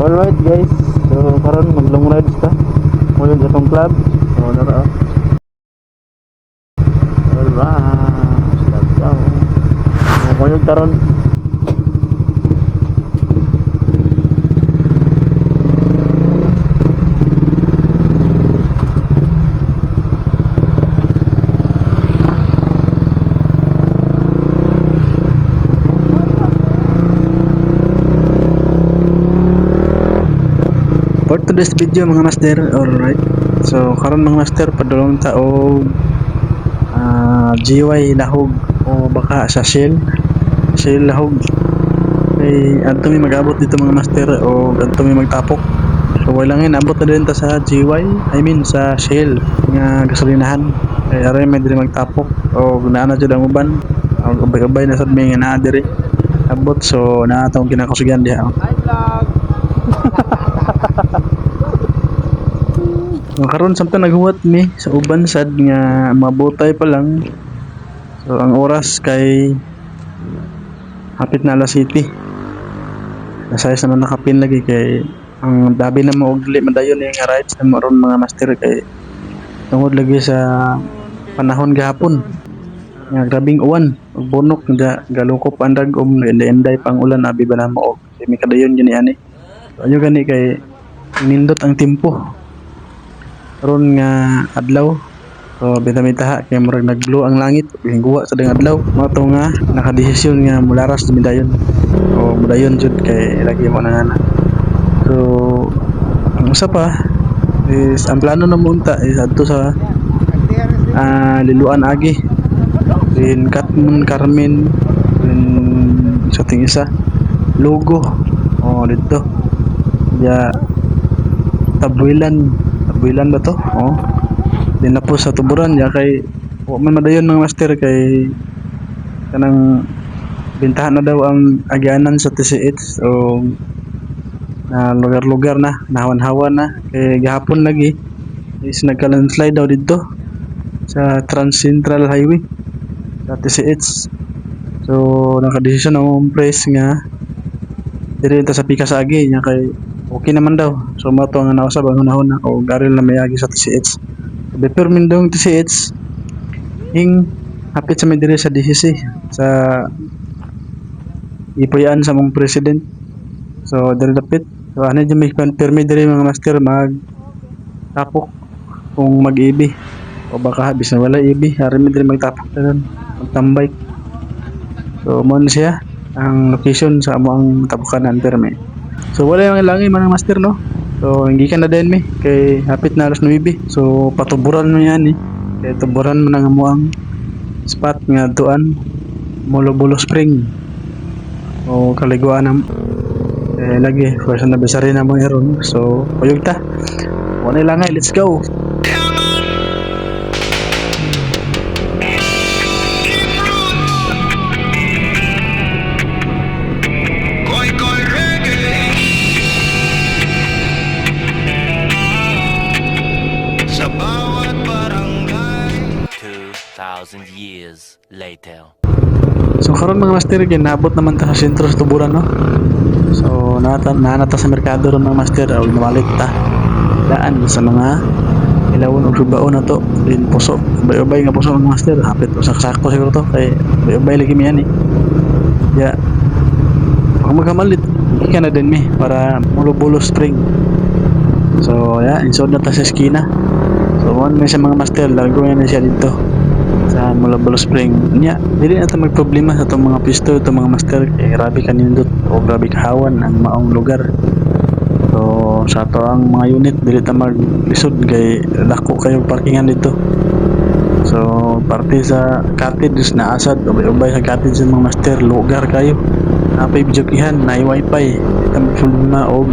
Alright guys, so karon mag-long ride ta. Mula sa tong club. So nara. Alright, let's go. Muna karon. For today's video mga master, alright. So karon mga master padulong ta og GY lahog o baka sa Shell lahog. Kay adto mi mag-abot dito mga master o adto mi magtapok. So wala lang abot na din ta sa GY, I mean sa Shell nga gasolinahan. Kay aray may diri magtapok o naa na jud ang uban. Og ubay na sad may nga naa diri. Abot so naa tong kinakasugan diha. Hi vlog. Karon samtang naghuwat mi sa uban sad nga mabutay pa lang. So ang oras kay hapit na alas 7. Nasayas naman nakapin lagi kay ang dabi na mo og dili madayon nga rides na maron mga master kay tungod lagi sa panahon gahapon. Nga grabing uwan ug bunok nga galukop ang dagom enday pang ulan abi ba na mo og mi kadayon gani ani. So ayo gani kay nindot ang tempo. Ron nga adlaw so bitamitaha kay murag nagblue ang langit hingguwa sa ding adlaw mo to nga nakadesisyon nga mularas midayon o mudayon jud kay lagi mo na nga so ang usa pa is ang plano na munta is adto sa Liluan Agi din Katmon Carmen din sa ting isa Logo o dito ya Tabuilan ba to? Oh. Din na po sa tuburan ya kay wa man madayon ng master kay kanang bintahan na daw ang agyanan sa TCH o na lugar-lugar na nahawan-hawan na kay gahapon lagi is nagka-landslide daw dito sa Trans Central Highway sa TCH. So nakadesisyon ang press nga diri ta sa Pikasagi nya kay okay naman daw. So mato nga nausab ang hunahon na o garil na may agi sa TCH. Determine daw ang TCH hing hapit sa may diri sa DCC sa ipuyaan sa mong president. So diri dapit. So ano dyan may permit diri mga master mag tapok kung mag-EB o baka habis na wala EB hari mi diri magtapok dayon magtambay. So mo siya ang location sa amo ang tapukanan permit. So wala yung ilangi mga master no. So hindi ka na din mi kay hapit na alas 9. So patuburan mo yan kay tuburan mo na mo ang spot nga tuan Molo Spring o kaliguan nam lagi first na besari na mo iron. So payug ta wala ilangi, let's go. Years later. So karon mga master ginabot naman ta sa sentro sa tuburan no. So nanata sa merkado ron mga master og namalik ta daan sa mga ilawon og subaon na to din puso bay-bay nga puso mga master hapit usak-sakto siguro to kay bay-bay lagi mi ani ya kung magkamalit ka na din mi para Molo Spring. So ya insod na ta sa eskina. So one may sa mga master lago na siya dito sa Molo Spring niya dili na ta magproblema sa itong mga pisto itong mga master kay grabe kanindot o grabe kahawan ang maong lugar. So sa ato ang mga unit dili ta maglisod kay dako kayo parkingan dito. So parte sa cottage na asad ubay sa cottage sa mga master lugar kayo napay bijokihan na wifi ita problema og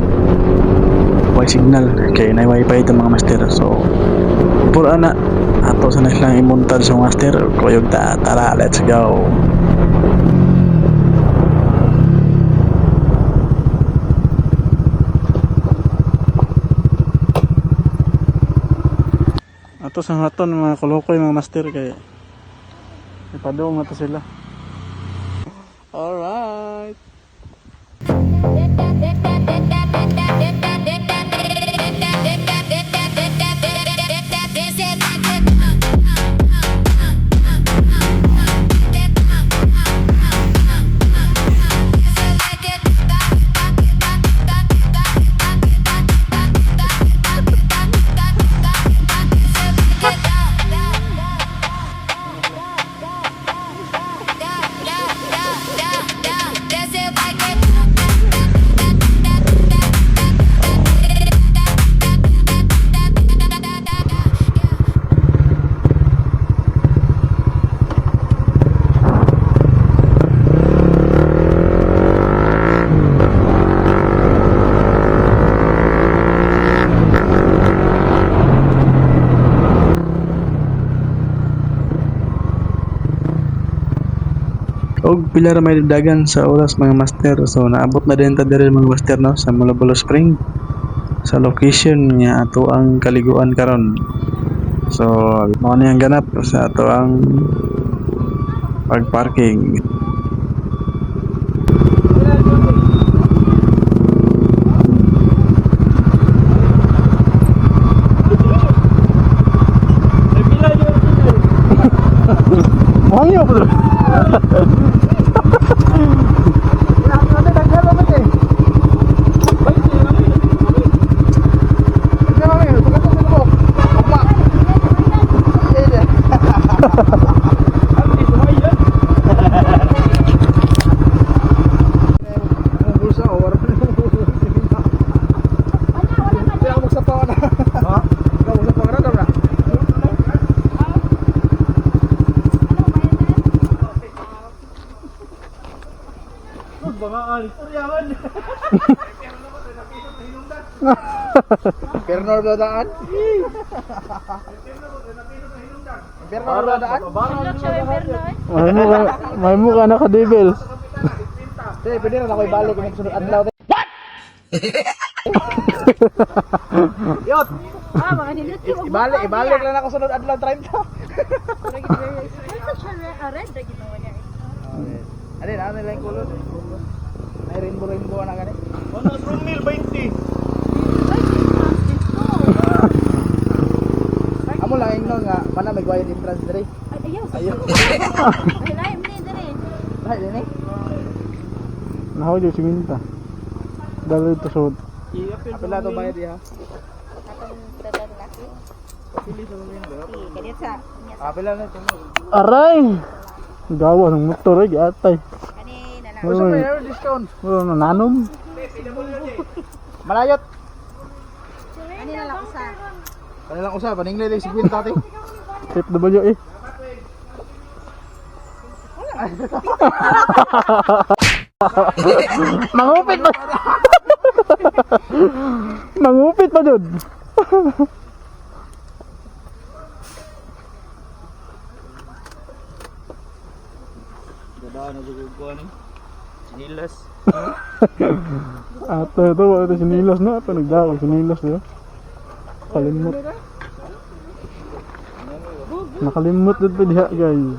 wifi signal kay na wifi itong mga master. So puro ana ato sa next lang imontar sa master kuyog ta tara let's go. Ato sa haton mga kolokoy mga master kay ipadong na to sila. Alright. Og pila ra may dagan sa oras mga master. So naabot na din ta diri mga master no sa Malabolo Spring sa location niya ato ang kaliguan karon. So mao ni ang ganap sa ato ang pag-parking. Mahal po. Perno na daan? Perno na daan? May mukha na ka-devil. Sige, pwede na ako ibalik kung sunod adlaw. What? Yot! Mga niluto. Ibalik lang ako sunod adlaw 30. Ano lang yung kulot? Ay rainbow na gani. Ano, Romil 20. Amo lang ingnon nga mana may bayad entrance diri. Ayaw. Ayaw. Ay, laim ni dere. Dai ni. Nahaw di siminta. Dalo ito sud. Apela to bayad diha. Atong dadal laki. Pili sa window. Kadit sa. Apela na tumo. Aray! Gawa ng motor ay atay. Kani na lang. Gusto mo yung discount? Wala na nanom. Malayot. Kani na lang sa. Kanilang usa paningle din 50 ati. Tip W eh. Mangupit ba? Mangupit ba dun? Dadaan na dugog ko ani. Sinilas. Ato ito, ito sinilas na. Ito nagdakal sinilas diba? Kalimot. Nakalimot dito pa diha guys.